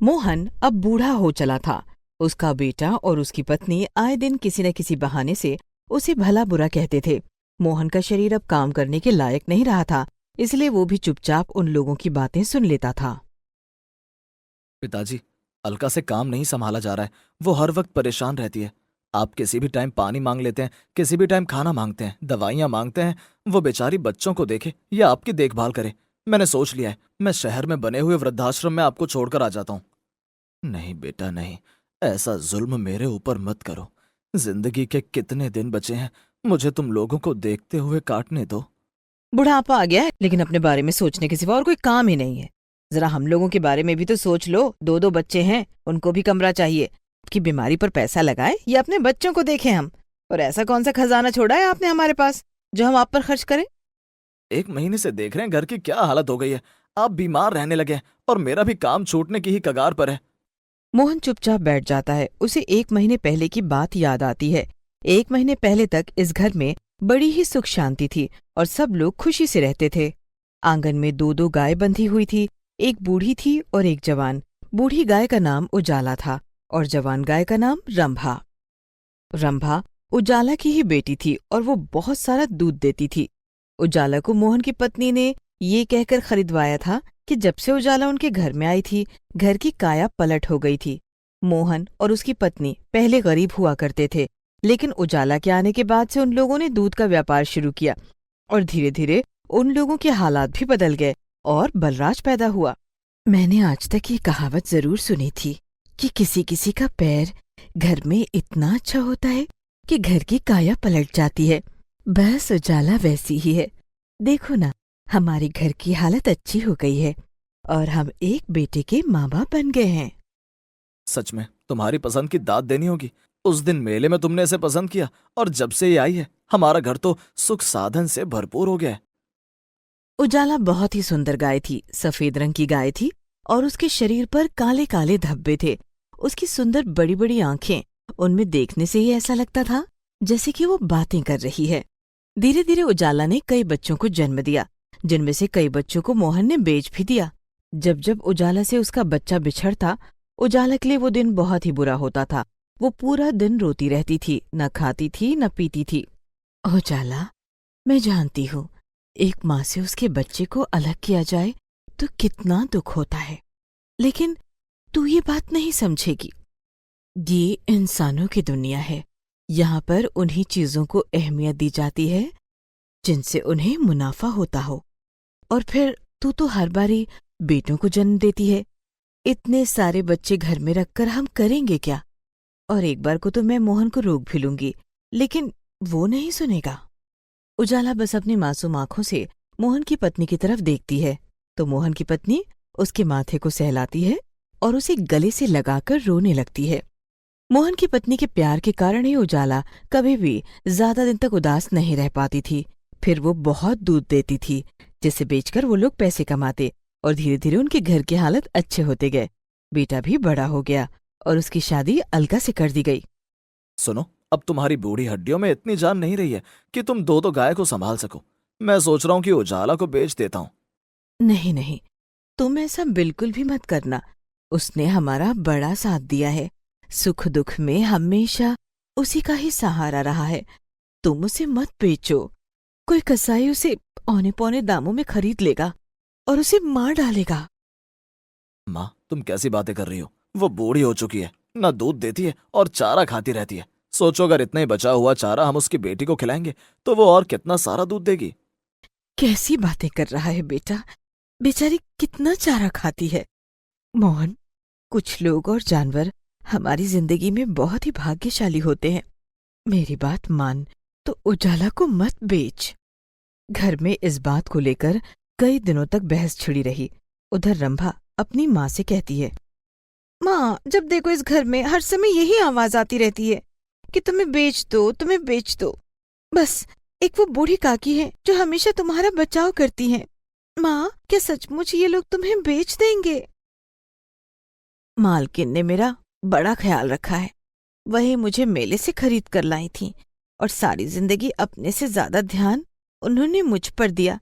मोहन अब बूढ़ा हो चला था। उसका बेटा और उसकी पत्नी आए दिन किसी न किसी बहाने से उसे भला बुरा कहते थे। मोहन का शरीर अब काम करने के लायक नहीं रहा था, इसलिए वो भी चुपचाप उन लोगों की बातें सुन लेता था। पिताजी, अलका से काम नहीं संभाला जा रहा है। वो हर वक्त परेशान रहती है। आप किसी भी टाइम पानी मांग लेते हैं, किसी भी टाइम खाना मांगते हैं, दवाइयाँ मांगते हैं। वो बेचारी बच्चों को देखे या आपकी देखभाल करे। मैंने सोच लिया है, मैं शहर में बने हुए वृद्धाश्रम में आपको छोड़कर आ जाता हूँ। नहीं बेटा नहीं, ऐसा जुल्म मेरे ऊपर मत करो। जिंदगी के कितने दिन बचे हैं, मुझे तुम लोगों को देखते हुए काटने दो। बुढ़ापा आ गया है, लेकिन अपने बारे में सोचने के सिवा और कोई काम ही नहीं है। जरा हम लोगों के बारे में भी तो सोच लो। दो दो बच्चे हैं, उनको भी कमरा चाहिए। कि बीमारी पर पैसा लगाए या अपने बच्चों को देखें हम। और ऐसा कौन सा खजाना छोड़ा है आपने हमारे पास जो हम आप पर खर्च करें? 1 महीने से देख रहे हैं घर की क्या हालत हो गई है। आप बीमार रहने लगे हैं और मेरा भी काम छूटने की ही कगार पर है। मोहन चुपचाप बैठ जाता है। उसे 1 महीने पहले की बात याद आती है। 1 महीने पहले तक इस घर में बड़ी ही सुख शांति थी और सब लोग खुशी से रहते थे। आंगन में दो दो गाय बंधी हुई थी। एक बूढ़ी थी और एक जवान। बूढ़ी गाय का नाम उजाला था और जवान गाय का नाम रंभा। रंभा उजाला की ही बेटी थी और वो बहुत सारा दूध देती थी। उजाला को मोहन की पत्नी ने ये कहकर खरीदवाया था कि जब से उजाला उनके घर में आई थी, घर की काया पलट हो गई थी। मोहन और उसकी पत्नी पहले गरीब हुआ करते थे, लेकिन उजाला के आने के बाद से उन लोगों ने दूध का व्यापार शुरू किया और धीरे धीरे उन लोगों के हालात भी बदल गए और बलराज पैदा हुआ। मैंने आज तक ये कहावत जरूर सुनी थी कि किसी किसी का पैर घर में इतना अच्छा होता है कि घर की काया पलट जाती है। बस उजाला वैसी ही है। देखो ना, हमारे घर की हालत अच्छी हो गई है और हम एक बेटे के माँ बाप बन गए हैं। सच में तुम्हारी पसंद की दाद देनी होगी। उस दिन मेले में तुमने इसे पसंद किया और जब से ये आई है हमारा घर तो सुख साधन से भरपूर हो गया है। उजाला बहुत ही सुंदर गाय थी। सफेद रंग की गाय थी और उसके शरीर पर काले काले धब्बे थे। उसकी सुंदर बड़ी बड़ी आंखें, उनमें देखने से ही ऐसा लगता था जैसे कि वो बातें कर रही है। धीरे धीरे उजाला ने कई बच्चों को जन्म दिया, जिनमें से कई बच्चों को मोहन ने बेच भी दिया। जब जब उजाला से उसका बच्चा बिछड़ता, उजाला के लिए वो दिन बहुत ही बुरा होता था। वो पूरा दिन रोती रहती थी, न खाती थी न पीती थी। उजाला, मैं जानती हूँ एक माँ से उसके बच्चे को अलग किया जाए तो कितना दुख होता है, लेकिन तू ये बात नहीं समझेगी। ये इंसानों की दुनिया है। यहाँ पर उन्हीं चीजों को अहमियत दी जाती है जिनसे उन्हें मुनाफा होता हो। और फिर तू तो हर बारी बेटों को जन्म देती है। इतने सारे बच्चे घर में रखकर हम करेंगे क्या? और एक बार को तो मैं मोहन को रोक भी लूंगी, लेकिन वो नहीं सुनेगा। उजाला बस अपनी मासूम आंखों से मोहन की पत्नी की तरफ देखती है तो मोहन की पत्नी उसके माथे को सहलाती है और उसे गले से लगाकर रोने लगती है। मोहन की पत्नी के प्यार के कारण ही उजाला कभी भी ज्यादा दिन तक उदास नहीं रह पाती थी। फिर वो बहुत दूध देती थी, जिसे बेचकर वो लोग पैसे कमाते और धीरे धीरे उनके घर की हालत अच्छे होते गए। बेटा भी बड़ा हो गया और उसकी शादी अलका से कर दी गई। सुनो, अब तुम्हारी बूढ़ी हड्डियों में इतनी जान नहीं रही है कि तुम दो गाय को संभाल सको। मैं सोच रहा हूँ कि उजाला को बेच देता हूँ। नहीं नहीं, तुम ऐसा बिल्कुल भी मत करना। उसने हमारा बड़ा साथ दिया है। सुख दुख में हमेशा उसी का ही सहारा रहा है। तुम उसे मत बेचो। कोई कसाई उसे औने पौने दामों में खरीद लेगा और उसे मार डालेगा। माँ, तुम कैसी बातें कर रही हो? वो बूढ़ी हो चुकी है, न दूध देती है और चारा खाती रहती है। सोचो, अगर इतना ही बचा हुआ चारा हम उसकी बेटी को खिलाएंगे तो वो और कितना सारा दूध देगी। कैसी बातें कर रहा है बेटा? बेचारी कितना चारा खाती है। मोहन, कुछ लोग और जानवर हमारी जिंदगी में बहुत ही भाग्यशाली होते हैं। मेरी बात मान तो उजाला को मत बेच। घर में इस बात को लेकर कई दिनों तक बहस छिड़ी रही। उधर रंभा अपनी माँ से कहती है, माँ, जब देखो इस घर में हर समय यही आवाज आती रहती है कि तुम्हें बेच दो, तुम्हें बेच दो। बस एक वो बूढ़ी काकी है जो हमेशा तुम्हारा बचाव करती है। माँ, क्या सचमुच ये लोग तुम्हें बेच देंगे? मालकिन ने मेरा बड़ा ख्याल रखा है। वही मुझे मेले से खरीद कर लाई थी और सारी जिंदगी अपने से ज्यादा ध्यान उन्होंने मुझ पर दिया।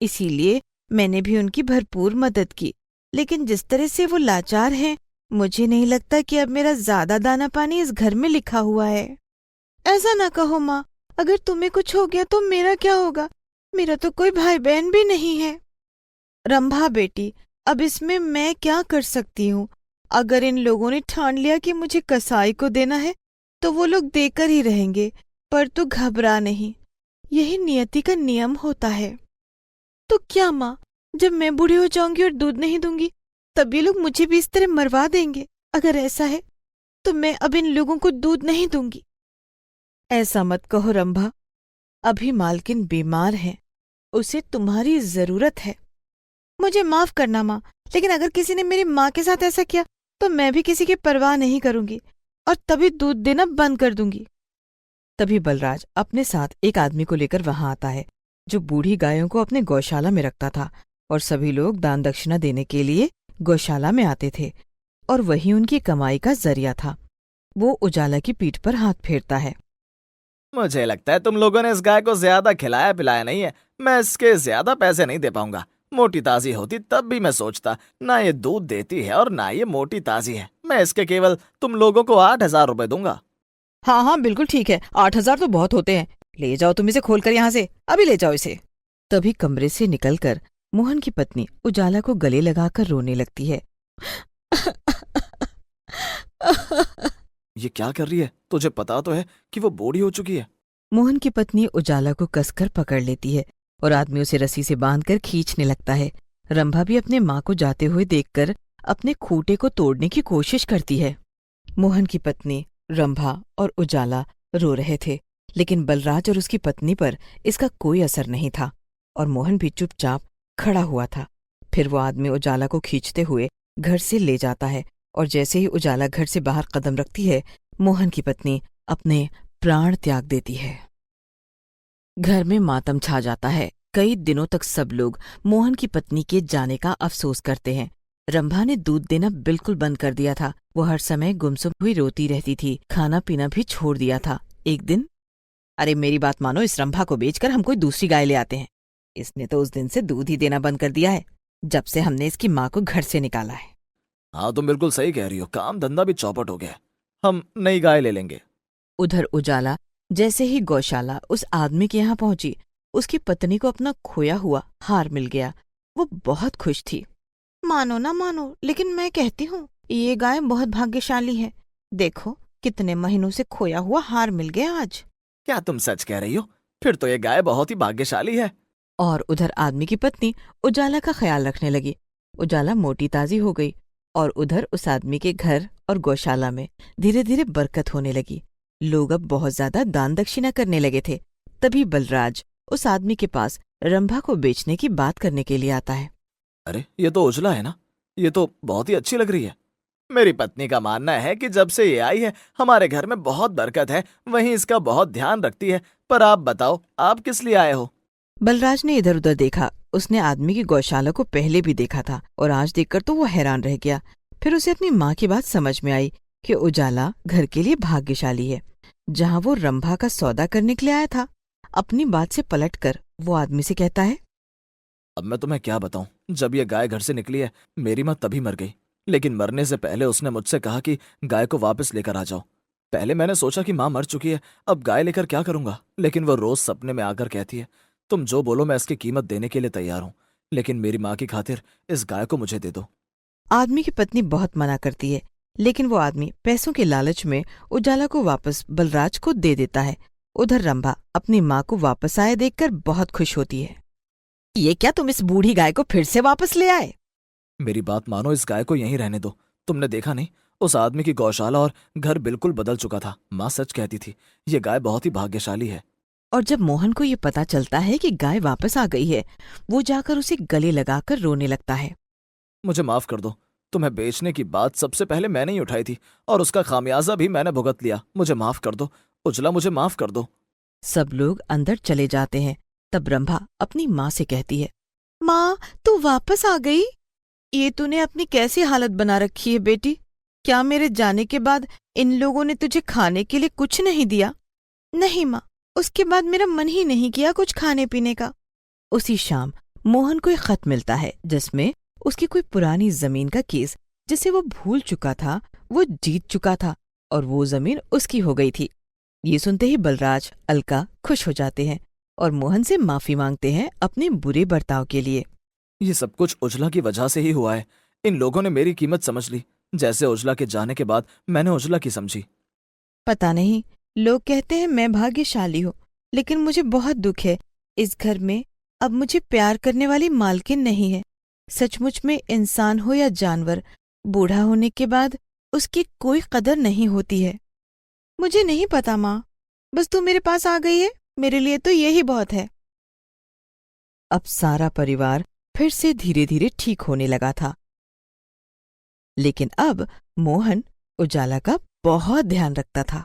इसीलिए मैंने भी उनकी भरपूर मदद की। लेकिन जिस तरह से वो लाचार हैं मुझे नहीं लगता कि अब मेरा ज्यादा दाना पानी इस घर में लिखा हुआ है। ऐसा ना कहो माँ, अगर तुम्हें कुछ हो गया तो मेरा क्या होगा? मेरा तो कोई भाई बहन भी नहीं है। रंभा बेटी, अब इसमें मैं क्या कर सकती हूँ? अगर इन लोगों ने ठान लिया कि मुझे कसाई को देना है तो वो लोग देकर ही रहेंगे, पर तू घबरा नहीं, यही नियति का नियम होता है। तो क्या माँ, जब मैं बूढ़ी हो जाऊंगी और दूध नहीं दूंगी तब ये लोग मुझे भी इस तरह मरवा देंगे? अगर ऐसा है तो मैं अब इन लोगों को दूध नहीं दूंगी। ऐसा मत कहो रंभा, अभी मालकिन बीमार है, उसे तुम्हारी जरूरत है। मुझे माफ करना माँ, लेकिन अगर किसी ने मेरी माँ के साथ ऐसा किया तो मैं भी किसी की परवाह नहीं करूंगी और तभी दूध देना बंद कर दूंगी। तभी बलराज अपने साथ एक आदमी को लेकर वहां आता है जो बूढ़ी गायों को अपने गौशाला में रखता था, और सभी लोग दान दक्षिणा देने के लिए गौशाला में आते थे और वही उनकी कमाई का जरिया था। वो उजाला की पीठ पर हाथ फेरता है। मुझे लगता है तुम लोगों ने इस गाय को ज्यादा खिलाया पिलाया नहीं है। मैं इसके ज्यादा पैसे नहीं दे पाऊंगा। मोटी ताजी होती तब भी मैं सोचता, ना ये दूध देती है और ना ये मोटी ताजी है। मैं इसके केवल तुम लोगों को 8,000 रुपए दूंगा। हाँ हाँ बिल्कुल ठीक है, 8,000 तो बहुत होते हैं। ले जाओ तुम इसे खोलकर यहाँ से, अभी ले जाओ इसे। तभी कमरे से निकलकर मोहन की पत्नी उजाला को गले लगाकर रोने लगती है। ये क्या कर रही है? तुझे पता तो है कि वो बूढ़ी हो चुकी है। मोहन की पत्नी उजाला को कसकर पकड़ लेती है और आदमी उसे रस्सी से बांधकर खींचने लगता है। रंभा भी अपने माँ को जाते हुए देखकर अपने खूंटे को तोड़ने की कोशिश करती है। मोहन की पत्नी, रंभा और उजाला रो रहे थे, लेकिन बलराज और उसकी पत्नी पर इसका कोई असर नहीं था और मोहन भी चुपचाप खड़ा हुआ था। फिर वो आदमी उजाला को खींचते हुए घर से ले जाता है और जैसे ही उजाला घर से बाहर कदम रखती है, मोहन की पत्नी अपने प्राण त्याग देती है। घर में मातम छा जाता है। कई दिनों तक सब लोग मोहन की पत्नी के जाने का अफसोस करते हैं। रंभा ने दूध देना बिल्कुल बंद कर दिया था। वो हर समय गुमसुम हुई रोती रहती थी, खाना पीना भी छोड़ दिया था। एक दिन, अरे मेरी बात मानो, इस रंभा को बेचकर हम कोई दूसरी गाय ले आते हैं। इसने तो उस दिन से दूध ही देना बंद कर दिया है जब से हमने इसकी माँ को घर से निकाला है। हाँ, तुम बिल्कुल सही कह रही हो। काम धंधा भी चौपट हो गया है। हम नई गाय ले लेंगे। उधर उजाला जैसे ही गौशाला उस आदमी के यहाँ पहुंची, उसकी पत्नी को अपना खोया हुआ हार मिल गया। वो बहुत खुश थी। मानो ना मानो, लेकिन मैं कहती हूँ ये गाय बहुत भाग्यशाली है। देखो कितने महीनों से खोया हुआ हार मिल गया आज। क्या तुम सच कह रही हो? फिर तो ये गाय बहुत ही भाग्यशाली है। और उधर आदमी की पत्नी उजाला का ख्याल रखने लगी। उजाला मोटी ताजी हो गई और उधर उस आदमी के घर और गौशाला में धीरे धीरे बरकत होने लगी। लोग अब बहुत ज्यादा दान दक्षिणा करने लगे थे। तभी बलराज उस आदमी के पास रंभा को बेचने की बात करने के लिए आता है। अरे, ये तो उजला है ना? ये तो बहुत ही अच्छी लग रही है। मेरी पत्नी का मानना है कि जब से ये आई है हमारे घर में बहुत बरकत है, वहीं इसका बहुत ध्यान रखती है। पर आप बताओ, आप किस लिए आए हो? बलराज ने इधर उधर देखा। उसने आदमी की गौशाला को पहले भी देखा था और आज देखकर तो वो हैरान रह गया। फिर उसे अपनी माँ की बात समझ में आई कि उजाला घर के लिए भाग्यशाली है। जहाँ वो रंभा का सौदा करने के लिए आया था, अपनी बात से पलटकर वो आदमी से कहता है, अब मैं तुम्हें क्या बताऊं, जब ये गाय घर से निकली है मेरी माँ तभी मर गई। लेकिन मरने से पहले उसने मुझसे कहा कि गाय को वापस लेकर आ जाओ। पहले मैंने सोचा कि माँ मर चुकी है, अब गाय लेकर क्या करूंगा। लेकिन वो रोज सपने में आकर कहती है, तुम जो बोलो मैं इसकी कीमत देने के लिए तैयार हूँ, लेकिन मेरी माँ की खातिर इस गाय को मुझे दे दो। आदमी की पत्नी बहुत मना करती है, लेकिन वो आदमी पैसों के लालच में उजाला को वापस बलराज को दे देता है। उधर रंभा अपनी माँ को वापस आए देखकर बहुत खुश होती है। ये क्या, तुम इस बूढ़ी गाय को फिर से वापस ले आए? मेरी बात मानो, इस गाय को यहीं रहने दो। तुमने देखा नहीं, उस आदमी की गौशाला और घर बिल्कुल बदल चुका था। माँ सच कहती थी, ये गाय बहुत ही भाग्यशाली है। और जब मोहन को ये पता चलता है कि गाय वापस आ गई है, वो जाकर उसे गले लगाकर रोने लगता है। मुझे माफ कर दो, तुम्हें बेचने की बात सबसे पहले मैंने ही उठाई थी और उसका खामियाजा भी मैंने भुगत लिया। मुझे माफ कर दो उजला, मुझे माफ कर दो। सब लोग अंदर चले जाते हैं। तब रंभा अपनी माँ से कहती है, माँ तू वापस आ गई? ये तूने अपनी कैसी हालत बना रखी है बेटी? क्या मेरे जाने के बाद इन लोगों ने तुझे खाने के लिए कुछ नहीं दिया? नहीं माँ, उसके बाद मेरा मन ही नहीं किया कुछ खाने पीने का। उसी शाम मोहन को एक खत मिलता है जिसमें उसकी कोई पुरानी जमीन का केस जिसे वो भूल चुका था वो जीत चुका था और वो जमीन उसकी हो गई थी। ये सुनते ही बलराज, अलका खुश हो जाते हैं और मोहन से माफी मांगते हैं अपने बुरे बर्ताव के लिए। ये सब कुछ उजला की वजह से ही हुआ है। इन लोगों ने मेरी कीमत समझ ली, जैसे उजला के जाने के बाद मैंने उजला की समझी। पता नहीं, लोग कहते हैं मैं भाग्यशाली हूँ, लेकिन मुझे बहुत दुख है। इस घर में अब मुझे प्यार करने वाली मालकिन नहीं है। सचमुच में इंसान हो या जानवर, बूढ़ा होने के बाद उसकी कोई कदर नहीं होती है। मुझे नहीं पता माँ, बस तू मेरे पास आ गई है, मेरे लिए तो यही बहुत है। अब सारा परिवार फिर से धीरे धीरे ठीक होने लगा था, लेकिन अब मोहन उजाला का बहुत ध्यान रखता था।